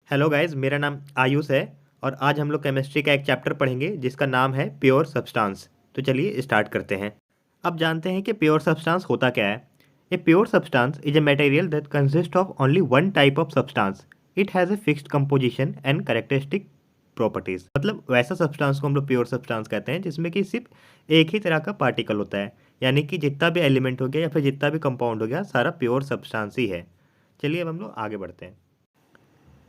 Hello guys, मेरा नाम आयुष है और आज हम लोग केमिस्ट्री का एक चैप्टर पढ़ेंगे जिसका नाम है प्योर सब्सटेंस। तो चलिए स्टार्ट करते हैं। अब जानते हैं कि प्योर सब्सटेंस होता क्या है। A pure substance is a material that consist of only one type of substance. It has a fixed composition and characteristic properties. मतलब वैसा सब्सटेंस को हम लोग प्योर सब्सटेंस कहते हैं जिसमें कि सिर्फ एक ही तरह का पार्टिकल होता है, यानी कि जितना भी एलिमेंट हो गया या फिर जितना भी कंपाउंड हो गया सारा प्योर सब्सटेंस ही है। चलिए अब हम लोग आगे बढ़ते हैं।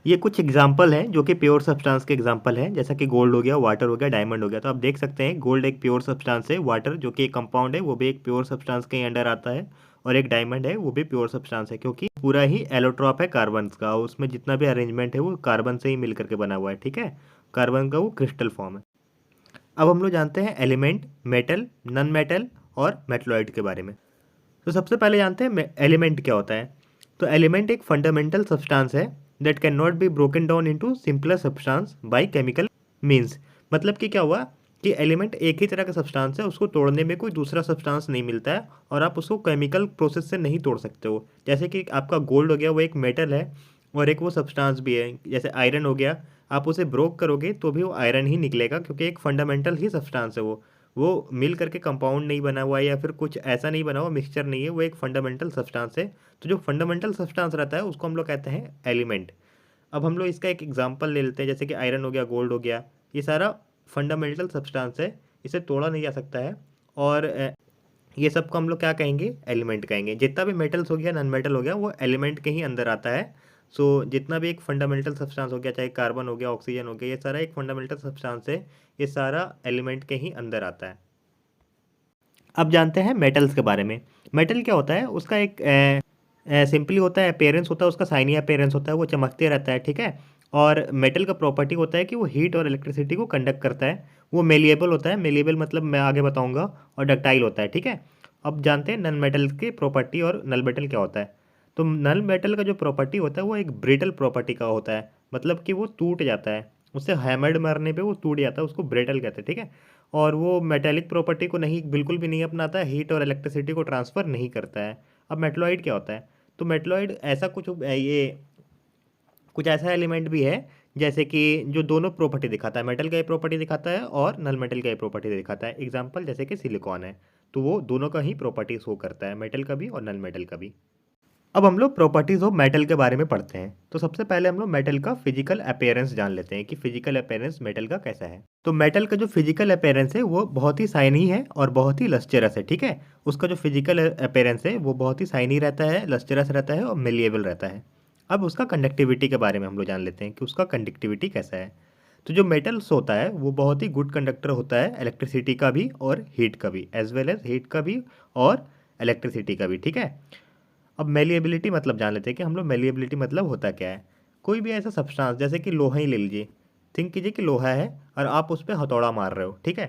ये कुछ एग्जाम्पल हैं जो कि प्योर सब्सटेंस के एग्जाम्पल हैं, जैसा कि गोल्ड हो गया, वाटर हो गया, डायमंड हो गया। तो आप देख सकते हैं गोल्ड एक प्योर सब्सटेंस है, वाटर जो कि एक कंपाउंड है वो भी एक प्योर सब्सटेंस के अंडर आता है, और एक डायमंड है वो भी प्योर सब्सटेंस है क्योंकि पूरा ही एलोट्रॉप है कार्बन का, उसमें जितना भी अरेंजमेंट है वो कार्बन से ही मिल करके बना हुआ है। ठीक है, कार्बन का वो क्रिस्टल फॉर्म है। अब हम लोग जानते हैं एलिमेंट, मेटल, नॉन मेटल और मेटलॉइड के बारे में। तो सबसे पहले जानते हैं एलिमेंट क्या होता है। तो एलिमेंट एक फंडामेंटल सब्सटेंस है that can not be broken down into simpler substance by chemical means. मतलब कि क्या हुआ कि एलिमेंट एक ही तरह का सब्सटेंस है, उसको तोड़ने में कोई दूसरा सब्सटेंस नहीं मिलता है और आप उसको केमिकल प्रोसेस से नहीं तोड़ सकते हो। जैसे कि आपका गोल्ड हो गया, वो एक मेटल है और एक वो सब्सटेंस भी है। जैसे आयरन हो गया, आप उसे ब्रोक करोगे तो भी वो आयरन ही निकलेगा क्योंकि एक फंडामेंटल ही सब्सटेंस है वो मिल करके कंपाउंड नहीं बना हुआ है या फिर कुछ ऐसा नहीं बना हुआ, मिक्सचर नहीं है, वो एक फंडामेंटल सब्सटेंस है। तो जो फंडामेंटल सब्सटेंस रहता है उसको हम लोग कहते हैं एलिमेंट। अब हम लोग इसका एक एग्जांपल ले लेते हैं, जैसे कि आयरन हो गया, गोल्ड हो गया, ये सारा फंडामेंटल सब्सटेंस है, इसे तोड़ा नहीं जा सकता है। और ये सब को हम लोग क्या कहेंगे, एलिमेंट कहेंगे। जितना भी मेटल्स हो गया, नॉन मेटल हो गया, वो एलिमेंट के ही अंदर आता है। सो जितना भी एक फंडामेंटल सब्सटेंस हो गया, चाहे कार्बन हो गया, ऑक्सीजन हो गया, ये सारा एक फंडामेंटल सब्सटेंस है, ये सारा एलिमेंट के ही अंदर आता है। अब जानते हैं मेटल्स के बारे में। मेटल क्या होता है, उसका एक सिंपली होता है, अपेयरेंस होता है उसका, साइनी अपेयरेंस होता है, वो चमकते रहता है। ठीक है, और मेटल का प्रॉपर्टी होता है कि वो हीट और इलेक्ट्रिसिटी को कंडक्ट करता है। वो मेलिएबल होता है, मेलिएबल मतलब मैं आगे बताऊंगा, और डक्टाइल होता है। ठीक है, अब जानते हैं नल मेटल की प्रॉपर्टी और नल मेटल क्या होता है। तो नल मेटल का जो प्रॉपर्टी होता है वो एक ब्रिटल प्रॉपर्टी का होता है, मतलब कि वो टूट जाता है, उससे हैमर्ड मारने पे वो टूट जाता है, उसको ब्रिटल कहते हैं। ठीक है, और वो मेटेलिक प्रॉपर्टी को नहीं, बिल्कुल भी नहीं अपनाता है, हीट और इलेक्ट्रिसिटी को ट्रांसफ़र नहीं करता है। अब मेटलॉइड क्या होता है। तो मेटलॉइड ऐसा कुछ ये कुछ ऐसा एलिमेंट भी है जैसे कि जो दोनों प्रॉपर्टी दिखाता है, मेटल का ये प्रॉपर्टी दिखाता है और नल मेटल का ये प्रॉपर्टी दिखाता है। एग्जांपल जैसे कि सिलिकॉन है, तो वो दोनों का ही प्रॉपर्टी शो करता है, मेटल का भी और नल मेटल का भी। अब हम लोग प्रॉपर्टीज ऑफ मेटल के बारे में पढ़ते हैं। तो सबसे पहले हम लोग मेटल का फिजिकल अपीयरेंस जान लेते हैं कि फिजिकल अपीयरेंस मेटल का कैसा है। तो मेटल का जो फिजिकल अपीयरेंस है वो बहुत ही शाइनी है और बहुत ही लस्चरस है। ठीक है, उसका जो फिजिकल अपीयरेंस है वो बहुत ही शाइनी रहता है, लस्चरस रहता है और मेलिएबल रहता है। अब उसका कंडक्टिविटी के बारे में हम लोग जान लेते हैं कि उसका कंडक्टिविटी कैसा है। तो जो मेटल्स होता है वो बहुत ही गुड कंडक्टर होता है, इलेक्ट्रिसिटी का भी और हीट का भी, एज वेल एज हीट का भी और इलेक्ट्रिसिटी का भी। ठीक है, अब मेलिएबिलिटी मतलब जान लेते हैं कि हम लोग मेलिएबिलिटी मतलब होता क्या है। कोई भी ऐसा सब्सटेंस, जैसे कि लोहा ही ले लीजिए, थिंक कीजिए कि लोहा है और आप उस पर हथौड़ा मार रहे हो। ठीक है,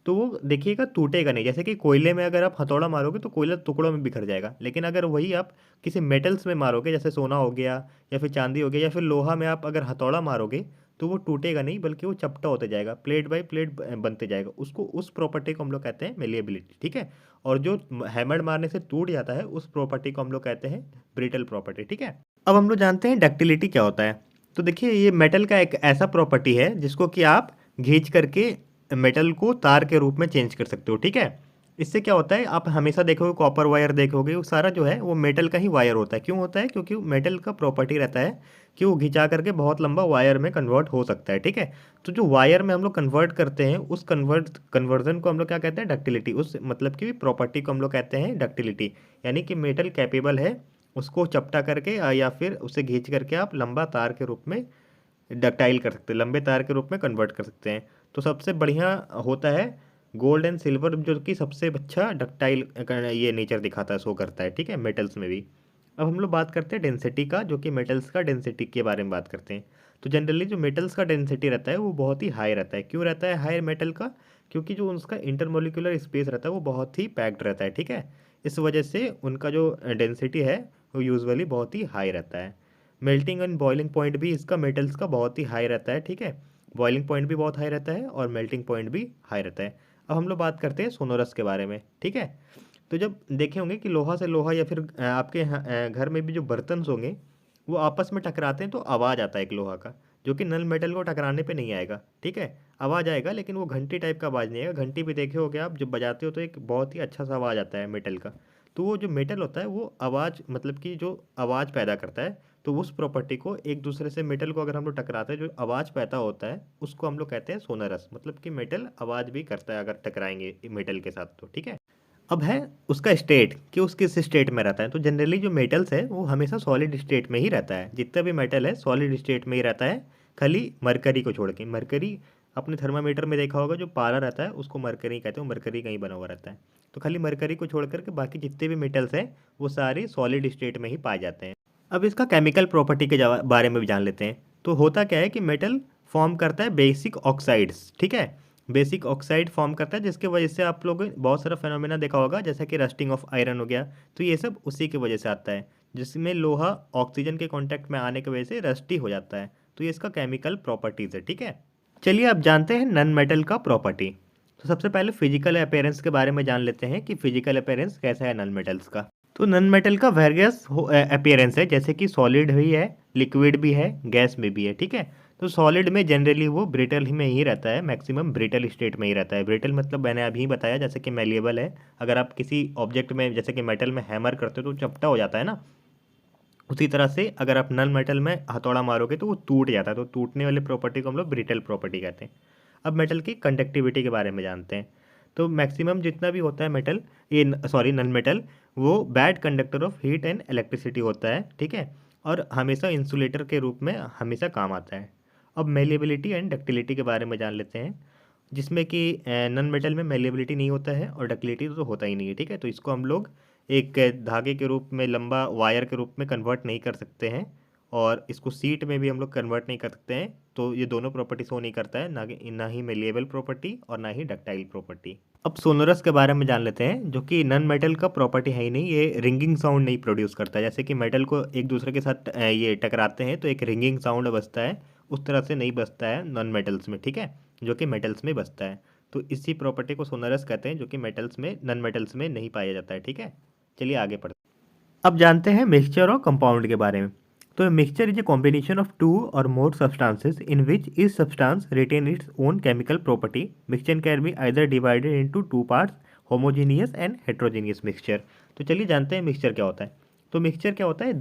तो वो देखिएगा टूटेगा नहीं। जैसे कि कोयले में अगर आप हथौड़ा मारोगे तो कोयला टुकड़ों में बिखर जाएगा, लेकिन अगर वही आप किसी मेटल्स में मारोगे, जैसे सोना हो गया या फिर चांदी हो गया या फिर लोहा में आप अगर हथौड़ा मारोगे तो वो टूटेगा नहीं, बल्कि वो चपटा होते जाएगा, प्लेट बाय प्लेट बनते जाएगा। उसको, उस प्रॉपर्टी को हम लोग कहते हैं मेलिएबिलिटी। ठीक है, और जो हैमर मारने से टूट जाता है उस प्रॉपर्टी को हम लोग कहते हैं ब्रिटल प्रॉपर्टी। ठीक है, अब हम लोग जानते हैं डक्टिलिटी क्या होता है। तो देखिए, ये मेटल का एक ऐसा प्रॉपर्टी है जिसको कि आप घींच करके मेटल को तार के रूप में चेंज कर सकते हो। ठीक है, इससे क्या होता है, आप हमेशा देखोगे कॉपर वायर देखोगे, वो सारा जो है वो मेटल का ही वायर होता है। क्यों होता है, क्योंकि मेटल का प्रॉपर्टी रहता है कि वो घिंचा करके बहुत लंबा वायर में कन्वर्ट हो सकता है। ठीक है, तो जो वायर में हम लोग कन्वर्ट करते हैं उस कन्वर्जन को हम लोग क्या कहते हैं, डक्टिलिटी। उस मतलब की प्रॉपर्टी को हम लोग कहते हैं डक्टिलिटी। यानी कि मेटल कैपेबल है उसको चपटा करके या फिर उसे घींच करके आप लंबा तार के रूप में डक्टाइल कर सकते हैं, लंबे तार के रूप में कन्वर्ट कर सकते हैं। तो सबसे बढ़िया होता है गोल्ड एंड सिल्वर, जो कि सबसे अच्छा डक्टाइल ये नेचर दिखाता है, शो करता है। ठीक है, मेटल्स में भी। अब हम लोग बात करते हैं डेंसिटी का, जो कि मेटल्स का डेंसिटी के बारे में बात करते हैं। तो जनरली जो मेटल्स का डेंसिटी रहता है वो बहुत ही हाई रहता है। क्यों रहता है हाई मेटल का, क्योंकि जो उसका इंटरमोलिकुलर स्पेस रहता है वो बहुत ही पैक्ड रहता है। ठीक है, इस वजह से उनका जो डेंसिटी है वो यूजुअली बहुत ही हाई रहता है। मेल्टिंग एंड बॉइलिंग पॉइंट भी इसका मेटल्स का बहुत ही हाई रहता है। ठीक है, बॉइलिंग पॉइंट भी बहुत हाई रहता है और मेल्टिंग पॉइंट भी हाई रहता है। अब हम लोग बात करते हैं सोनोरस के बारे में। ठीक है, तो जब देखे होंगे कि लोहा से लोहा या फिर आपके घर में भी जो बर्तन होंगे वो आपस में टकराते हैं तो आवाज़ आता है एक लोहा का, जो कि नल मेटल को टकराने पे नहीं आएगा, ठीक है। आवाज़ आएगा लेकिन वो घंटी टाइप का आवाज़ नहीं आएगा। घंटी भी देखे होगे आप, जब बजाते हो तो एक बहुत ही अच्छा सा आवाज़ आता है मेटल का। तो वो जो मेटल होता है वो आवाज़, मतलब कि जो आवाज़ पैदा करता है, तो उस प्रॉपर्टी को एक दूसरे से, मेटल को अगर हम लोग टकराते हैं, जो आवाज़ पैदा होता है उसको हम लोग कहते हैं सोनरस। मतलब कि मेटल आवाज़ भी करता है अगर टकराएंगे मेटल के साथ, तो ठीक है। अब है उसका स्टेट, कि उस किस स्टेट में रहता है। तो जनरली जो मेटल्स है वो हमेशा सॉलिड स्टेट में ही रहता है। जितना भी मेटल है सॉलिड स्टेट में ही रहता है, खाली मरकरी को छोड़ के। मरकरी अपने थर्मामीटर में देखा होगा, जो पारा रहता है उसको मरकरी कहते हैं, वो मरकरी कहीं बना हुआ रहता है। तो खाली मरकरी को छोड़ करके बाकी जितने भी मेटल्स हैं वो सारे सॉलिड स्टेट में ही पाए जाते हैं। अब इसका केमिकल प्रॉपर्टी के बारे में भी जान लेते हैं। तो होता क्या है कि मेटल फॉर्म करता है बेसिक ऑक्साइड्स, ठीक है। बेसिक ऑक्साइड फॉर्म करता है, जिसके वजह से आप लोग बहुत सारा फेनोमेना देखा होगा, जैसा कि रस्टिंग ऑफ आयरन हो गया। तो ये सब उसी की वजह से आता है, जिसमें लोहा ऑक्सीजन के कांटेक्ट में आने की वजह से रस्टी हो जाता है। तो ये इसका केमिकल प्रॉपर्टीज़ है, ठीक है। चलिए अब जानते हैं नन मेटल का प्रॉपर्टी। तो सबसे पहले फिजिकल अपीयरेंस के बारे में जान लेते हैं कि फिजिकल अपीयरेंस कैसा है नन मेटल्स का। तो नन मेटल का वेरियस अपीयरेंस है, जैसे कि सॉलिड भी है, लिक्विड भी है, गैस में भी है, ठीक है। तो सॉलिड में जनरली वो ब्रिटल ही में ही रहता है, मैक्सिमम ब्रिटल स्टेट में ही रहता है। ब्रिटल मतलब मैंने अभी बताया, जैसे कि मेलिएबल है। अगर आप किसी ऑब्जेक्ट में, जैसे कि मेटल में हैमर करते हो तो चपटा हो जाता है ना, उसी तरह से अगर आप नन मेटल में हथौड़ा मारोगे तो वो टूट जाता है। तो टूटने वाली प्रॉपर्टी को हम लोग ब्रिटल प्रॉपर्टी कहते हैं। अब मेटल की कंडक्टिविटी के बारे में जानते हैं। तो मैक्सिमम जितना भी होता है मेटल, ये सॉरी नन मेटल, वो bad conductor of heat and electricity होता है, ठीक है। और हमेशा इंसुलेटर के रूप में हमेशा काम आता है। अब मेलिएबिलिटी एंड डक्टिलिटी के बारे में जान लेते हैं, जिसमें कि नन मेटल में मेलिएबिलिटी नहीं होता है और डक्टिलिटी तो होता ही नहीं है, ठीक है। तो इसको हम लोग एक धागे के रूप में, लंबा वायर के रूप में कन्वर्ट नहीं कर सकते हैं, और इसको सीट में भी हम लोग कन्वर्ट नहीं कर सकते हैं। तो ये दोनों प्रॉपर्टी शो नहीं करता है, ना ही मेलिएबल प्रॉपर्टी और ना ही डक्टाइल प्रॉपर्टी। अब सोनोरस के बारे में जान लेते हैं, जो कि नन मेटल का प्रॉपर्टी है ही नहीं, ये रिंगिंग साउंड नहीं प्रोड्यूस करता है। जैसे कि मेटल को एक दूसरे के साथ ये टकराते हैं तो एक रिंगिंग साउंड बजता है, उस तरह से नहीं बजता है नॉन मेटल्स में, ठीक है, जो कि मेटल्स में बजता है। तो इसी प्रॉपर्टी को सोनरस कहते हैं, जो कि मेटल्स में, नॉन मेटल्स में नहीं पाया जाता है, ठीक है। चलिए आगे पढ़ते हैं। अब जानते हैं मिक्सचर और कंपाउंड के बारे में। तो mixture is a combination of two or more substances in which each substance retain its own chemical property. Mixture can be either divided into two parts, homogeneous and heterogeneous mixture. तो चलिए जानते हैं mixture क्या होता है। तो mixture क्या होता है,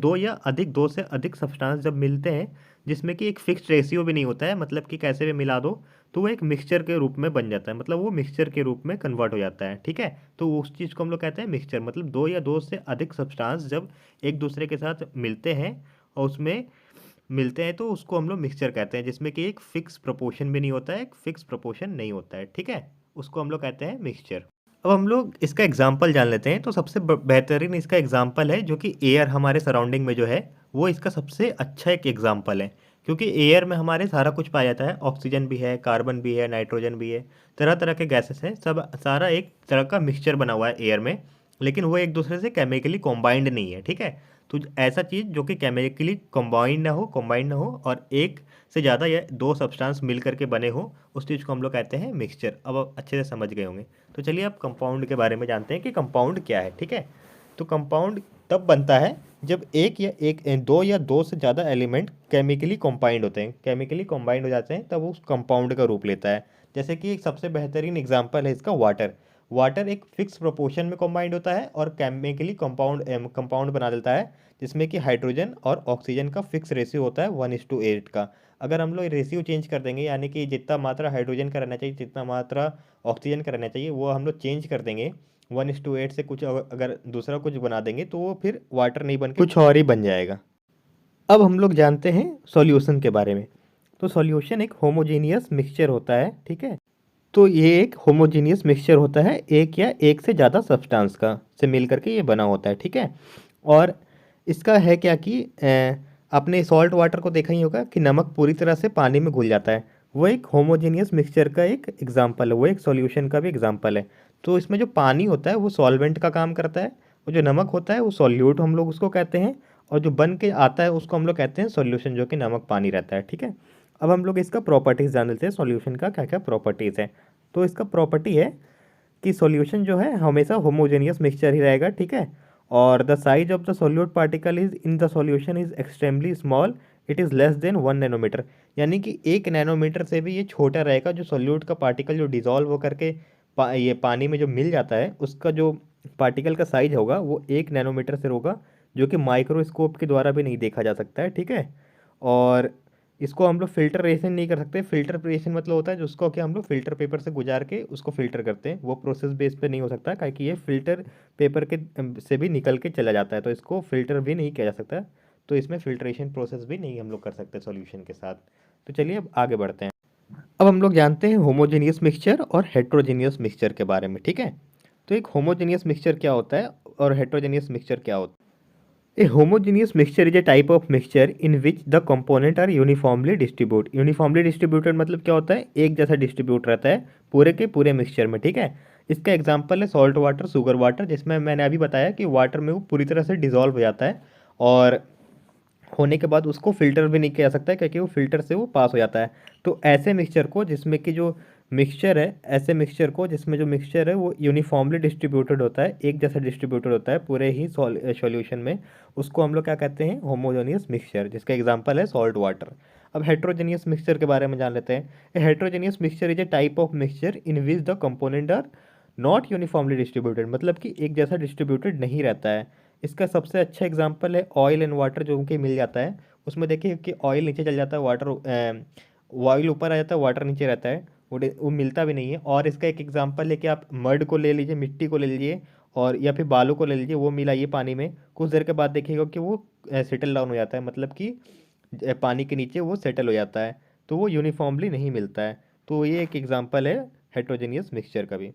दो से अधिक सब्सटेंस जब मिलते हैं, जिसमें कि एक फिक्स्ड रेशियो भी नहीं होता है, मतलब कि कैसे भी मिला दो तो वो एक मिक्सचर के रूप में बन जाता है, मतलब वो मिक्सचर के रूप में कन्वर्ट हो जाता है, ठीक है। तो उस चीज़ को हम लोग कहते हैं मिक्सचर। मतलब दो से अधिक सब्सटेंस जब एक दूसरे के साथ मिलते हैं और उसमें मिलते हैं तो उसको हम लोग मिक्सचर कहते हैं, जिसमें कि एक फिक्स प्रोपोर्शन भी नहीं होता है, एक फिक्स प्रोपोर्शन नहीं होता है, ठीक है। उसको हम लोग कहते हैं मिक्सचर। अब हम लोग इसका एग्जाम्पल जान लेते हैं। तो सबसे बेहतरीन इसका एग्जाम्पल है, जो कि एयर हमारे सराउंडिंग में जो है, वो इसका सबसे अच्छा एक एग्जाम्पल है। क्योंकि एयर में हमारे सारा कुछ पाया जाता है, ऑक्सीजन भी है, कार्बन भी है, नाइट्रोजन भी है, तरह तरह के गैसेस हैं, सब सारा एक तरह का मिक्सचर बना हुआ है एयर में। लेकिन वो एक दूसरे से केमिकली कॉम्बाइंड नहीं है, ठीक है। तो ऐसा चीज़ जो कि केमिकली कॉम्बाइंड ना हो और एक से ज़्यादा या दो सब्सटेंस मिल करके बने हो, उस चीज़ को हम लोग कहते हैं मिक्सचर। अब आप अच्छे से समझ गए होंगे। तो चलिए अब कंपाउंड के बारे में जानते हैं कि कंपाउंड क्या है, ठीक है। तो कंपाउंड तब बनता है जब दो या दो से ज़्यादा एलिमेंट केमिकली कॉम्बाइंड होते हैं, केमिकली कॉम्बाइंड हो जाते हैं, तब वो कंपाउंड का रूप लेता है। जैसे कि एक सबसे बेहतरीन एग्जांपल है इसका वाटर। वाटर एक फिक्स प्रोपोर्शन में कॉम्बाइंड होता है और केमिकली कंपाउंड बना देता है, जिसमें कि हाइड्रोजन और ऑक्सीजन का फिक्स रेशियो होता है 1:8 का। अगर हम लोग रेशियो चेंज कर देंगे, यानी कि जितना मात्रा हाइड्रोजन का रहना चाहिए, जितना मात्रा ऑक्सीजन का रहना चाहिए, वो हम लोग चेंज कर देंगे 1:8 से, कुछ अगर दूसरा कुछ बना देंगे तो वो फिर वाटर नहीं बन के कुछ और ही बन जाएगा। अब हम लोग जानते हैं सॉल्यूशन के बारे में। तो सॉल्यूशन एक होमोजेनियस मिक्सचर होता है, ठीक है। तो ये एक होमोजेनियस मिक्सचर होता है, एक या एक से ज़्यादा सब्सटेंस का से मिल करके ये बना होता है, ठीक है। और इसका है क्या कि आपने सॉल्ट वाटर को देखा ही होगा कि नमक पूरी तरह से पानी में घुल जाता है, वो एक होमोजेनियस मिक्सचर का एक एग्जांपल है, वो एक सॉल्यूशन का भी एग्जांपल है। तो इसमें जो पानी होता है वो सॉल्वेंट का काम करता है, और जो नमक होता है वो सॉल्यूट हम लोग उसको कहते हैं, और जो बन के आता है उसको हम लोग कहते हैं सॉल्यूशन, जो कि नमक पानी रहता है, ठीक है। अब हम लोग इसका प्रॉपर्टीज़ जान लेते हैं, सॉल्यूशन का क्या क्या प्रॉपर्टीज़ है। तो इसका प्रॉपर्टी है कि सॉल्यूशन जो है हमेशा होमोजेनियस मिक्सचर ही रहेगा, ठीक है। और the size of the solute particle is in the solution is extremely small, it is less than 1 nanometre. यानी कि 1 नैनोमीटर से भी ये छोटा रहेगा। जो सोल्यूट का पार्टिकल जो डिजॉल्व होकर के ये पानी में जो मिल जाता है, उसका जो पार्टिकल का साइज होगा वो 1 नैनोमीटर से होगा, जो कि माइक्रोस्कोप के द्वारा भी नहीं देखा जा सकता है, ठीक है। और इसको हम लोग फिल्टरेशन नहीं कर सकते। फिल्टरेशन मतलब होता है जिसको कि हम लोग फिल्टर पेपर से गुजार के उसको फिल्टर करते हैं, वो प्रोसेस बेस पे नहीं हो सकता, क्योंकि ये फिल्टर पेपर के से भी निकल के चला जाता है, तो इसको फिल्टर भी नहीं किया जा सकता। तो इसमें फिल्ट्रेशन प्रोसेस भी नहीं हम लोग कर सकते सॉल्यूशन के साथ। तो चलिए अब आगे बढ़ते हैं। अब हम लोग जानते हैं होमोजेनियस मिक्सचर और हेट्रोजेनियस मिक्सचर के बारे में, ठीक है। तो एक होमोजेनियस मिक्सचर क्या होता है और हेट्रोजेनियस मिक्सचर क्या होता है। A homogeneous mixture is a type of mixture in which the component are uniformly distributed। Uniformly distributed मतलब क्या होता है, एक जैसा डिस्ट्रीब्यूट रहता है पूरे के पूरे मिक्सचर में, ठीक है। इसका एग्जांपल है सॉल्ट वाटर, शुगर वाटर, जिसमें मैंने अभी बताया कि वाटर में वो पूरी तरह से डिजॉल्व हो जाता है और होने के बाद उसको फ़िल्टर भी नहीं किया जा सकता है, क्योंकि वो फ़िल्टर से वो पास हो जाता है। तो ऐसे मिक्सचर को जिसमें कि जो मिक्सचर है, ऐसे मिक्सचर को जिसमें जो मिक्सचर है वो यूनिफॉर्मली डिस्ट्रीब्यूटेड होता है, एक जैसा डिस्ट्रीब्यूटेड होता है पूरे ही सॉल्यूशन में, उसको हम लोग क्या कहते हैं, होमोजेनियस मिक्सचर, जिसका एग्जांपल है सॉल्ट वाटर। अब हेट्रोजेनियस मिक्सचर के बारे में जान लेते हैं। Heterogeneous mixture is a type of mixture in which the component are not uniformly distributed, मतलब कि एक जैसा डिस्ट्रीब्यूटेड नहीं रहता है। इसका सबसे अच्छा एग्जांपल है ऑयल एंड वाटर, जो कि मिल जाता है। उसमें देखिए कि ऑयल नीचे चल जाता है, वाटर ऑयल ऊपर आ जाता है, वाटर नीचे रहता है, वो मिलता भी नहीं है। और इसका एक एग्जांपल है कि आप मड को ले लीजिए, मिट्टी को ले लीजिए, और या फिर बालू को ले लीजिए, वो मिलाइए पानी में, कुछ देर के बाद देखिएगा कि वो सेटल डाउन हो जाता है, मतलब कि पानी के नीचे वो सेटल हो जाता है, तो वो यूनिफॉर्मली नहीं मिलता है। तो ये एक एग्जांपल है हेट्रोजेनियस मिक्सचर का भी।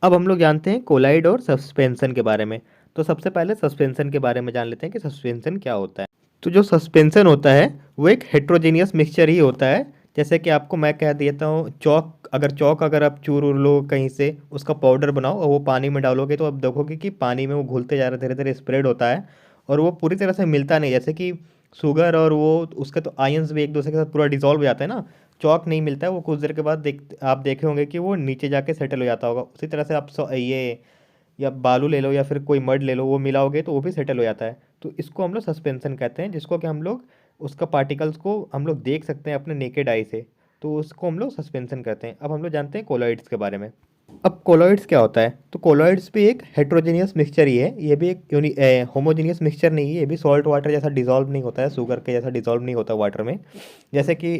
अब हम लोग जानते हैं कोलाइड और सस्पेंशन के बारे में। तो सबसे पहले सस्पेंशन के बारे में जान लेते हैं कि सस्पेंशन क्या होता है। तो जो सस्पेंशन होता है वो एक हेट्रोजेनियस मिक्सचर ही होता है। जैसे कि आपको मैं कह देता हूँ, चौक अगर आप चूर उर लो कहीं से, उसका पाउडर बनाओ और वो पानी में डालोगे, तो आप देखोगे कि पानी में वो घुलते जा रहा है, धीरे धीरे स्प्रेड होता है, और वो पूरी तरह से मिलता नहीं। जैसे कि शुगर और वो उसके तो आयंस भी एक दूसरे के साथ पूरा डिजॉल्व हो जाता है ना, चौक नहीं मिलता है, वो कुछ देर के बाद आप देखे होंगे कि वो नीचे जाके सेटल हो जाता होगा। उसी तरह से आप ये या बालू ले लो या फिर कोई मड ले लो, वो मिलाओगे तो वो भी सेटल हो जाता है। तो इसको हम लोग सस्पेंशन कहते हैं, जिसको कि हम लोग उसका पार्टिकल्स को हम लोग देख सकते हैं अपने नेकेड आई से, तो उसको हम लोग सस्पेंशन कहते हैं। अब हम लोग जानते हैं कोलॉइड्स के बारे में। अब कोलॉइड्स क्या होता है। तो कोलॉइड्स भी एक हेट्रोजेनियस मिक्सचर ही है, ये भी एक होमोजेनियस मिक्सचर नहीं है, ये भी सॉल्ट वाटर जैसा डिजॉल्व नहीं होता है, शुगर के जैसा डिजॉल्व नहीं होता वाटर में। जैसे कि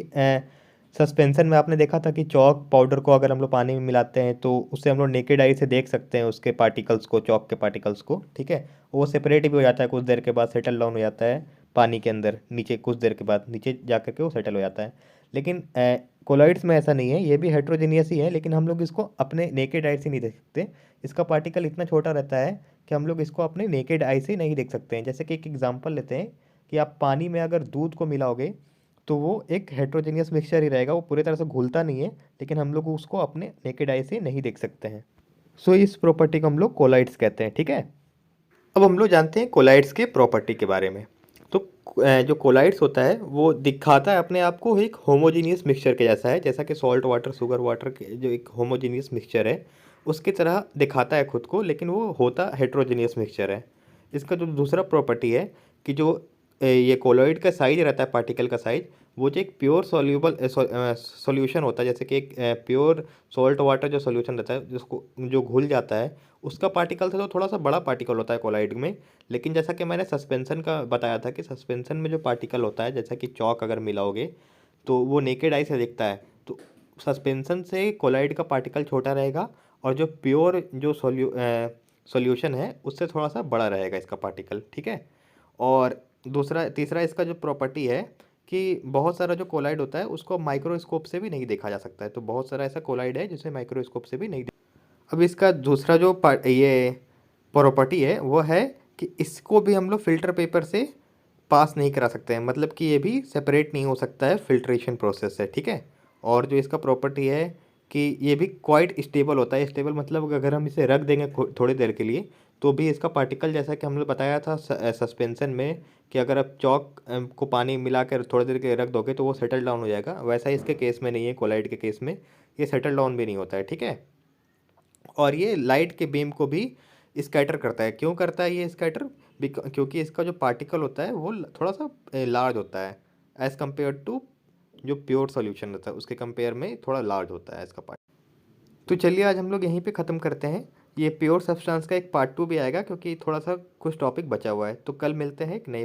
सस्पेंशन में आपने देखा था कि चौक पाउडर को अगर हम लोग पानी में मिलाते हैं तो उससे हम लोग नेकेड आई से देख सकते हैं उसके पार्टिकल्स को, चौक के पार्टिकल्स को, ठीक है। वो सेपरेट भी हो जाता है, कुछ देर के बाद सेटल डाउन हो जाता है पानी के अंदर नीचे, कुछ देर के बाद नीचे जा कर के वो सेटल हो जाता है। लेकिन कोलॉइड्स में ऐसा नहीं है, ये भी हेट्रोजेनियस ही है, लेकिन हम लोग इसको अपने नेकेड आई से नहीं देख सकते। इसका पार्टिकल इतना छोटा रहता है कि हम लोग इसको अपने नेकेड आई से नहीं देख सकते हैं। जैसे कि एक एग्जांपल लेते हैं कि आप पानी में अगर दूध को मिलाओगे तो वो एक हेट्रोजेनियस मिक्सचर ही रहेगा, वो पूरी तरह से घुलता नहीं है, लेकिन हम लोग उसको अपने नेकेड आई से नहीं देख सकते हैं। सो इस प्रॉपर्टी को हम लोग कोलाइड्स कहते हैं, ठीक है। अब हम लोग जानते हैं कोलाइड्स के प्रॉपर्टी के बारे में। तो जो कोलाइड्स होता है वो दिखाता है अपने आप को एक होमोजीनियस मिक्सचर के जैसा है, जैसा कि सॉल्ट वाटर, शुगर वाटर के जो एक होमोजीनियस मिक्सचर है उसकी तरह दिखाता है खुद को, लेकिन वो होता हेट्रोजीनियस मिक्सचर है। इसका जो दूसरा प्रॉपर्टी है कि जो ये कोलॉइड का साइज रहता है, पार्टिकल का साइज, वो जो एक प्योर सॉल्यूबल सॉल्यूशन होता है, जैसे कि एक प्योर सॉल्ट वाटर जो सॉल्यूशन रहता है जिसको जो घुल जाता है, उसका पार्टिकल से तो थोड़ा सा बड़ा पार्टिकल होता है कोलाइड में। लेकिन जैसा कि मैंने सस्पेंशन का बताया था कि सस्पेंशन में जो पार्टिकल होता है, जैसा कि चौक अगर मिलाओगे तो वो नेकेड आई से दिखता है, तो सस्पेंशन से कोलाइड का पार्टिकल छोटा रहेगा, और जो प्योर जो सॉल्यूशन है उससे थोड़ा सा बड़ा रहेगा इसका पार्टिकल, ठीक है। और तीसरा इसका जो प्रॉपर्टी है कि बहुत सारा जो कोलाइड होता है उसको माइक्रोस्कोप से भी नहीं देखा जा सकता है। तो बहुत सारा ऐसा कोलाइड है जिसे माइक्रोस्कोप से भी नहीं। अब इसका दूसरा जो ये प्रॉपर्टी है वो है कि इसको भी हम लोग फ़िल्टर पेपर से पास नहीं करा सकते हैं, मतलब कि ये भी सेपरेट नहीं हो सकता है फिल्ट्रेशन प्रोसेस से, ठीक है। और जो इसका प्रॉपर्टी है कि ये भी क्वाइट स्टेबल होता है। स्टेबल मतलब अगर हम इसे रख देंगे थोड़ी देर के लिए तो भी इसका पार्टिकल, जैसा कि हमने बताया था सस्पेंशन में कि अगर आप चौक को पानी मिला कर थोड़ी देर के रख दोगे तो वो सेटल डाउन हो जाएगा, वैसा इसके केस में नहीं है। कोलाइड के केस में ये सेटल डाउन भी नहीं होता है, ठीक है। और ये लाइट के बीम को भी स्कैटर करता है। क्यों करता है ये स्कैटर? क्योंकि इसका जो पार्टिकल होता है वो थोड़ा सा लार्ज होता है एज़ कम्पेयर टू जो प्योर सॉल्यूशन होता है उसके कंपेयर में थोड़ा लार्ज होता है इसका पार्ट। तो चलिए आज हम लोग यहीं पे ख़त्म करते हैं। ये प्योर सब्सटेंस का एक पार्ट 2 भी आएगा क्योंकि थोड़ा सा कुछ टॉपिक बचा हुआ है। तो कल मिलते हैं एक नए